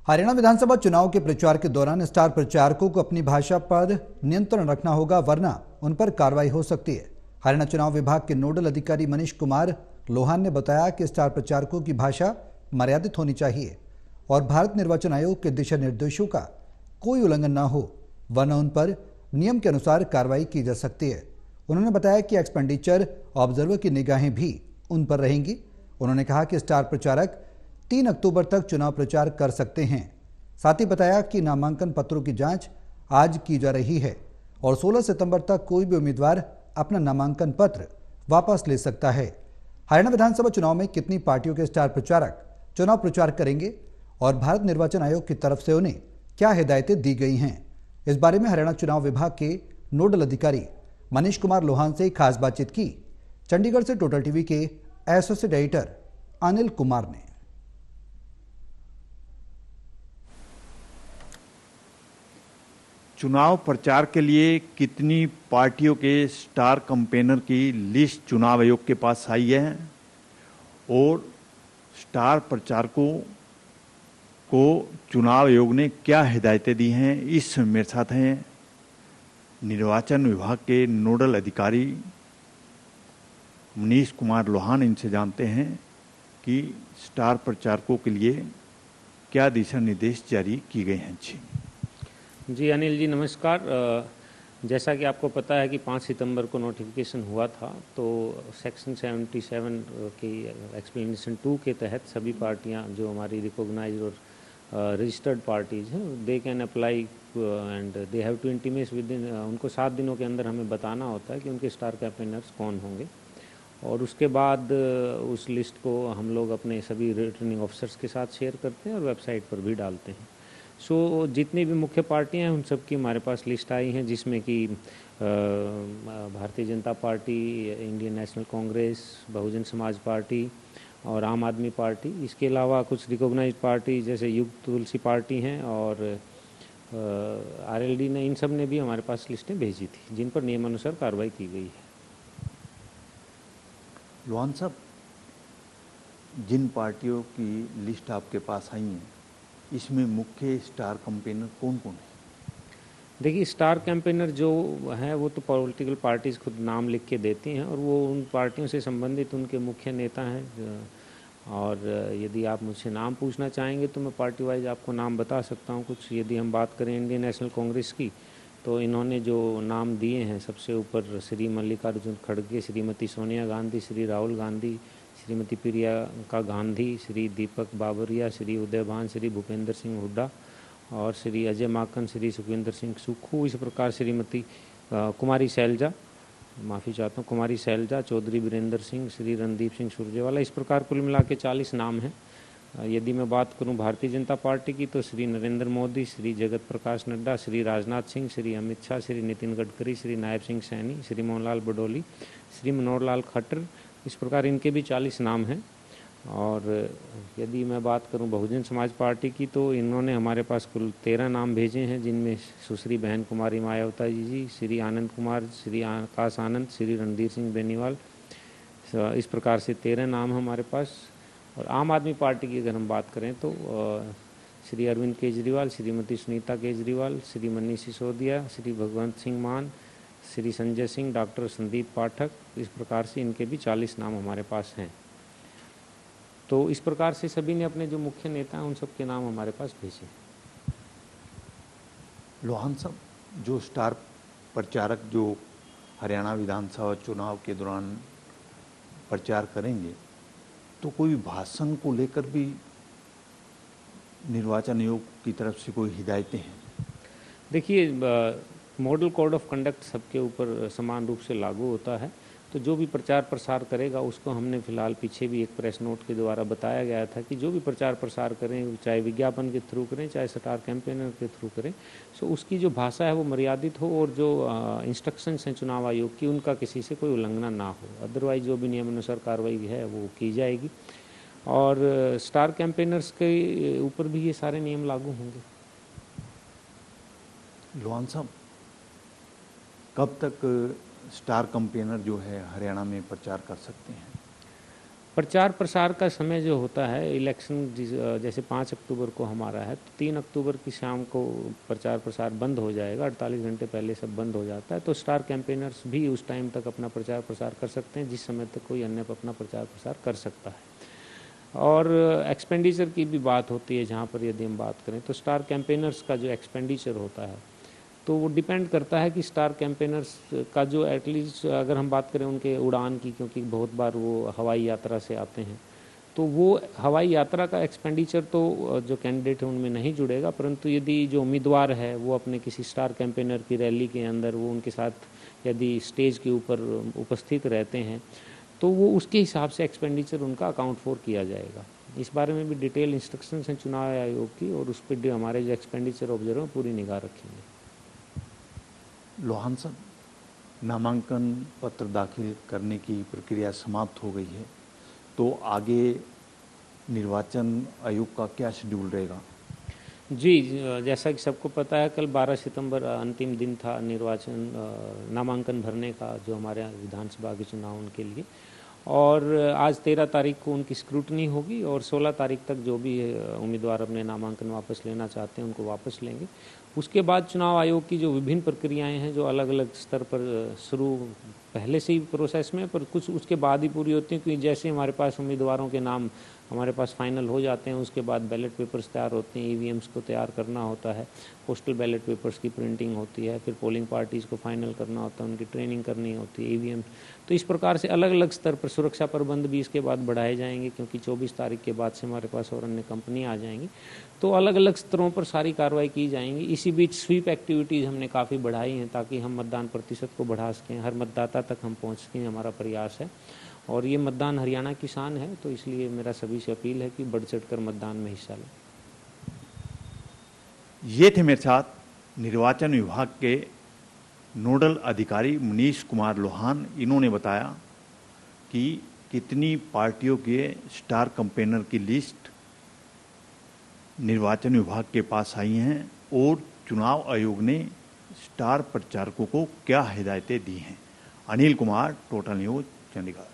हरियाणा विधानसभा चुनाव के प्रचार के दौरान स्टार प्रचारकों को अपनी भाषा पर नियंत्रण रखना होगा, वरना उन पर कार्रवाई हो सकती है। हरियाणा चुनाव विभाग के नोडल अधिकारी मनीष कुमार लोहान ने बताया कि स्टार प्रचारकों की भाषा मर्यादित होनी चाहिए और भारत निर्वाचन आयोग के दिशा निर्देशों का कोई उल्लंघन न हो, वरना उन पर नियम के अनुसार कार्रवाई की जा सकती है। उन्होंने बताया कि एक्सपेंडिचर ऑब्जर्वर की निगाहें भी उन पर रहेंगी। उन्होंने कहा कि स्टार प्रचारक 3 अक्टूबर तक चुनाव प्रचार कर सकते हैं। साथ ही बताया कि नामांकन पत्रों की जांच आज की जा रही है और 16 सितंबर तक कोई भी उम्मीदवार अपना नामांकन पत्र वापस ले सकता है। हरियाणा विधानसभा चुनाव में कितनी पार्टियों के स्टार प्रचारक चुनाव प्रचार करेंगे और भारत निर्वाचन आयोग की तरफ से उन्हें क्या हिदायतें दी गई हैं, इस बारे में हरियाणा चुनाव विभाग के नोडल अधिकारी मनीष कुमार लोहान से खास बातचीत की चंडीगढ़ से टोटल टीवी के एसोसिएट एडिटर अनिल कुमार ने। चुनाव प्रचार के लिए कितनी पार्टियों के स्टार कैंपेनर की लिस्ट चुनाव आयोग के पास आई है और स्टार प्रचारकों को चुनाव आयोग ने क्या हिदायतें दी हैं, इस मेरे साथ हैं निर्वाचन विभाग के नोडल अधिकारी मनीष कुमार लोहान। इनसे जानते हैं कि स्टार प्रचारकों के लिए क्या दिशा निर्देश जारी किए गए हैं। जी अनिल जी नमस्कार। जैसा कि आपको पता है कि 5 सितंबर को नोटिफिकेशन हुआ था, तो सेक्शन 77 की एक्सप्लेनेशन 2 के तहत सभी पार्टियां जो हमारी रिकॉग्नाइज्ड और रजिस्टर्ड पार्टीज़ हैं, they can apply and they have to intimate within, उनको 7 दिनों के अंदर हमें बताना होता है कि उनके स्टार कैंपेनर्स कौन होंगे और उसके बाद उस लिस्ट को हम लोग अपने सभी रिटर्निंग ऑफिसर्स के साथ शेयर करते हैं और वेबसाइट पर भी डालते हैं। सो जितनी भी मुख्य पार्टियां हैं उन सब की हमारे पास लिस्ट आई हैं, जिसमें कि Bharatiya Janata party, Indian national Congress, Bahujan Samaj party और आम आदमी पार्टी। इसके अलावा कुछ रिकॉग्नाइज्ड पार्टी जैसे युग तुलसी पार्टी हैं और आरएलडी ने, इन सब ने भी हमारे पास लिस्टें भेजी थी जिन पर नियमानुसार कार्रवाई की गई है। लोहान साहब, जिन पार्टियों की लिस्ट आपके पास आई है, इसमें मुख्य स्टार कैंपेनर कौन कौन है? देखिए, स्टार कैंपेनर जो है वो तो पॉलिटिकल पार्टीज़ खुद नाम लिख के देती हैं और वो उन पार्टियों से संबंधित उनके मुख्य नेता हैं। और यदि आप मुझसे नाम पूछना चाहेंगे तो मैं पार्टी वाइज आपको नाम बता सकता हूँ कुछ। यदि हम बात करें इंडियन नेशनल कांग्रेस की, तो इन्होंने जो नाम दिए हैं, सबसे ऊपर श्री मल्लिकार्जुन खड़गे, श्रीमती सोनिया गांधी, श्री राहुल गांधी, श्रीमती प्रियंका गांधी, श्री दीपक बाबरिया, श्री उदयभान, श्री भूपेंद्र सिंह हुड्डा और श्री अजय माकन, श्री सुखविंदर सिंह सुक्खू। इस प्रकार श्रीमती कुमारी शैलजा, माफ़ी चाहता हूँ, कुमारी शैलजा, चौधरी वीरेंद्र सिंह, श्री रणदीप सिंह सुरजेवाला। इस प्रकार कुल मिला के 40 नाम हैं। यदि मैं बात करूं भारतीय जनता पार्टी की, तो श्री नरेंद्र मोदी, श्री जगत प्रकाश नड्डा, श्री राजनाथ सिंह, श्री अमित शाह, श्री नितिन गडकरी, श्री नायब सिंह सैनी, श्री मोहनलाल बडोली, श्री मनोहर लाल खट्टर। इस प्रकार इनके भी 40 नाम हैं। और यदि मैं बात करूं बहुजन समाज पार्टी की, तो इन्होंने हमारे पास कुल 13 नाम भेजे हैं, जिनमें सुश्री बहन कुमारी मायावता जी, श्री आनंद कुमार, श्री आकाश आनंद, श्री रणधीर सिंह बेनीवाल। इस प्रकार से 13 नाम हमारे पास। और आम आदमी पार्टी की अगर हम बात करें तो श्री अरविंद केजरीवाल, श्रीमती सुनीता केजरीवाल, श्री मनीष सिसोदिया, श्री भगवंत सिंह मान, श्री संजय सिंह, डॉक्टर संदीप पाठक। इस प्रकार से इनके भी 40 नाम हमारे पास हैं। तो इस प्रकार से सभी ने अपने जो मुख्य नेता हैं उन सब के नाम हमारे पास भेजे। लोहान साहब, जो स्टार प्रचारक जो हरियाणा विधानसभा चुनाव के दौरान प्रचार करेंगे, तो कोई भाषण को लेकर भी निर्वाचन आयोग की तरफ से कोई हिदायतें हैं? देखिए, मॉडल कोड ऑफ कंडक्ट सबके ऊपर समान रूप से लागू होता है। तो जो भी प्रचार प्रसार करेगा उसको हमने फिलहाल पीछे भी एक प्रेस नोट के द्वारा बताया गया था कि जो भी प्रचार प्रसार करें, चाहे विज्ञापन के थ्रू करें, चाहे स्टार कैंपेनर के थ्रू करें, सो उसकी जो भाषा है वो मर्यादित हो और जो इंस्ट्रक्शंस हैं चुनाव आयोग की, उनका किसी से कोई उल्लंघन ना हो। अदरवाइज जो भी नियमानुसार कार्रवाई है वो की जाएगी। और स्टार कैंपेनर्स के ऊपर भी ये सारे नियम लागू होंगे। लोहान साहब, कब तक स्टार कैंपेनर जो है हरियाणा में प्रचार कर सकते हैं? प्रचार प्रसार का समय जो होता है इलेक्शन जैसे 5 अक्टूबर को हमारा है, तो 3 अक्टूबर की शाम को प्रचार प्रसार बंद हो जाएगा, 48 घंटे पहले सब बंद हो जाता है। तो स्टार कैंपेनर्स भी उस टाइम तक अपना प्रचार प्रसार कर सकते हैं जिस समय तक कोई अन्य अपना प्रचार प्रसार कर सकता है। और एक्सपेंडिचर की भी बात होती है, जहाँ पर यदि हम बात करें तो स्टार कैंपेनर्स का जो एक्सपेंडिचर होता है तो वो डिपेंड करता है कि स्टार कैंपेनर्स का जो एटलीस्ट अगर हम बात करें उनके उड़ान की, क्योंकि बहुत बार वो हवाई यात्रा से आते हैं, तो वो हवाई यात्रा का एक्सपेंडिचर तो जो कैंडिडेट है उनमें नहीं जुड़ेगा, परंतु यदि जो उम्मीदवार है वो अपने किसी स्टार कैंपेनर की रैली के अंदर वो उनके साथ यदि स्टेज के ऊपर उपस्थित रहते हैं तो वो उसके हिसाब से एक्सपेंडिचर उनका अकाउंट फॉर किया जाएगा। इस बारे में भी डिटेल इंस्ट्रक्शंस हैं चुनाव आयोग की, और उस पर हमारे जो एक्सपेंडिचर ऑब्जर्वर पूरी निगाह रखेंगे। लोहान साहब, नामांकन पत्र दाखिल करने की प्रक्रिया समाप्त हो गई है, तो आगे निर्वाचन आयोग का क्या शेड्यूल रहेगा? जी, जैसा कि सबको पता है कल 12 सितंबर अंतिम दिन था नामांकन भरने का जो हमारे यहाँ विधानसभा के चुनाव उनके लिए, और आज 13 तारीख को उनकी स्क्रूटनी होगी और 16 तारीख तक जो भी उम्मीदवार अपने नामांकन वापस लेना चाहते हैं उनको वापस लेंगे। उसके बाद चुनाव आयोग की जो विभिन्न प्रक्रियाएं हैं जो अलग अलग स्तर पर शुरू पहले से ही प्रोसेस में, पर कुछ उसके बाद ही पूरी होती हैं, क्योंकि जैसे हमारे पास उम्मीदवारों के नाम हमारे पास फाइनल हो जाते हैं उसके बाद बैलेट पेपर्स तैयार होते हैं, ईवीएम्स को तैयार करना होता है, पोस्टल बैलेट पेपर्स की प्रिंटिंग होती है, फिर पोलिंग पार्टीज़ को फाइनल करना होता है, उनकी ट्रेनिंग करनी होती है, ईवीएम। तो इस प्रकार से अलग अलग स्तर पर सुरक्षा प्रबंध भी इसके बाद बढ़ाए जाएंगे, क्योंकि 24 तारीख के बाद से हमारे पास और अन्य कंपनी आ जाएंगी, तो अलग अलग स्तरों पर सारी कार्रवाई की जाएंगी। इसी बीच स्वीप एक्टिविटीज़ हमने काफ़ी बढ़ाई हैं ताकि हम मतदान प्रतिशत को बढ़ा सकें, हर मतदाता तक हम पहुँच सकें, हमारा प्रयास है। और ये मतदान हरियाणा की शान है, तो इसलिए मेरा सभी से अपील है कि बढ़ चढ़ कर मतदान में हिस्सा लें। ये थे मेरे साथ निर्वाचन विभाग के नोडल अधिकारी मनीष कुमार लोहान। इन्होंने बताया कि कितनी पार्टियों के स्टार कैंपेनर की लिस्ट निर्वाचन विभाग के पास आई हैं और चुनाव आयोग ने स्टार प्रचारकों को क्या हिदायतें दी हैं। Anil Kumar, total news, Chandigarh.